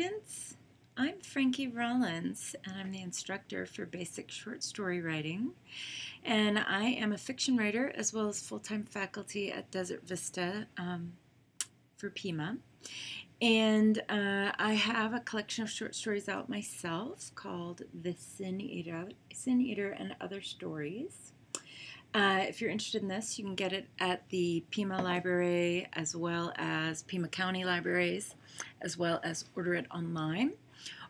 Students, I'm Frankie Rollins, and I'm the instructor for basic short story writing. And I am a fiction writer as well as full-time faculty at Desert Vista for Pima. And I have a collection of short stories out myself called The Sin Eater and Other Stories. If you're interested in this, you can get it at the Pima Library as well as Pima County Libraries, as well as order it online.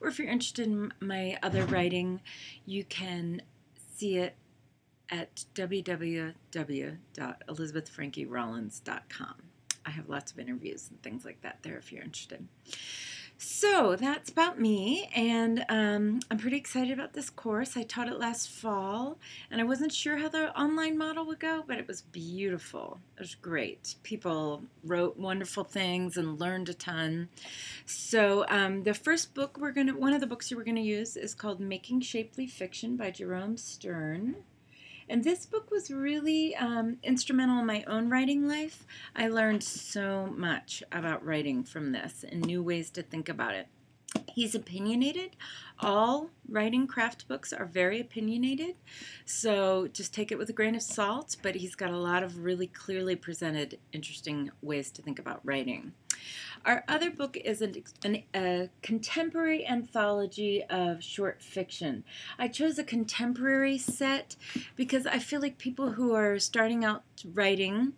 Or if you're interested in my other writing, you can see it at www.elizabethfrankierollins.com. I have lots of interviews and things like that there if you're interested. So that's about me, and I'm pretty excited about this course. I taught it last fall, and I wasn't sure how the online model would go, but it was beautiful. It was great. People wrote wonderful things and learned a ton. So the first book one of the books we're gonna use is called Making Shapely Fiction by Jerome Stern. And this book was really instrumental in my own writing life. I learned so much about writing from this and new ways to think about it. He's opinionated. All writing craft books are very opinionated, so just take it with a grain of salt, but he's got a lot of really clearly presented interesting ways to think about writing. Our other book is a contemporary anthology of short fiction. I chose a contemporary set because I feel like people who are starting out writing,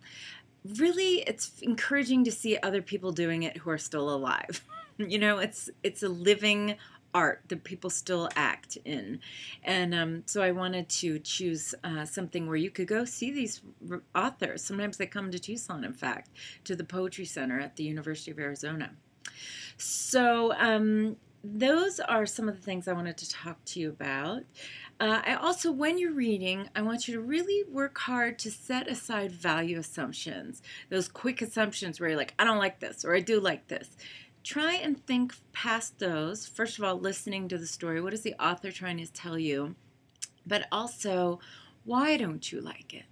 really it's encouraging to see other people doing it who are still alive. You know, it's a living art that people still act in. And so I wanted to choose something where you could go see these authors. Sometimes they come to Tucson, in fact, to the Poetry Center at the University of Arizona. So those are some of the things I wanted to talk to you about. I also, when you're reading, I want you to really work hard to set aside value assumptions. Those quick assumptions where you're like, I don't like this, or I do like this. Try and think past those. First of all, listening to the story. What is the author trying to tell you? But also, why don't you like it?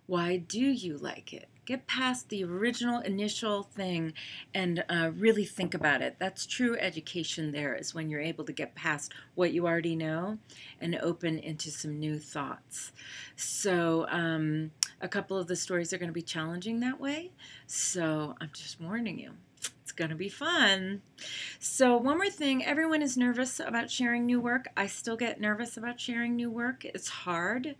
Why do you like it? Get past the original initial thing and really think about it. That's true education there, is when you're able to get past what you already know and open into some new thoughts. So a couple of the stories are going to be challenging that way. So I'm just warning you. It's going to be fun. So one more thing, everyone is nervous about sharing new work. I still get nervous about sharing new work. It's hard,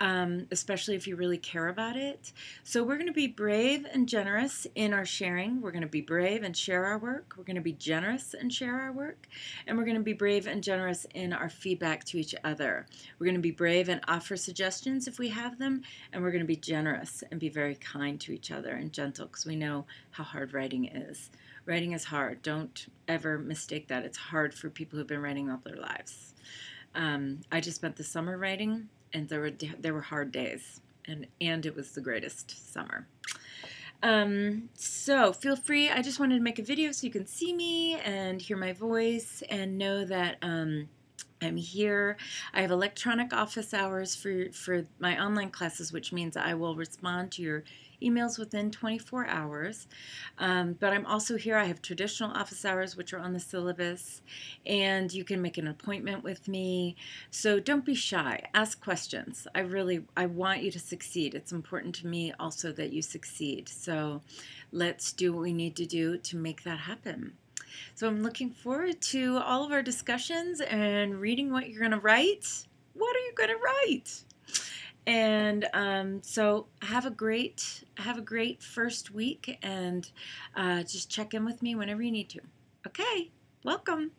especially if you really care about it. So we're going to be brave and generous in our sharing. We're going to be brave and share our work. We're going to be generous and share our work. And we're going to be brave and generous in our feedback to each other. We're going to be brave and offer suggestions if we have them. And we're going to be generous and be very kind to each other and gentle, because we know how hard writing is. Writing is hard. Don't ever mistake that. It's hard for people who've been writing all their lives. I just spent the summer writing, and there were hard days, and it was the greatest summer. So feel free. I just wanted to make a video so you can see me and hear my voice and know that I'm here. I have electronic office hours for my online classes, which means I will respond to your emails within 24 hours. But I'm also here. I have traditional office hours, which are on the syllabus, and you can make an appointment with me. So don't be shy. Ask questions. I want you to succeed. It's important to me also that you succeed. So let's do what we need to do to make that happen. So I'm looking forward to all of our discussions and reading what you're going to write. What are you going to write? And so have a great first week, and just check in with me whenever you need to. Okay, welcome.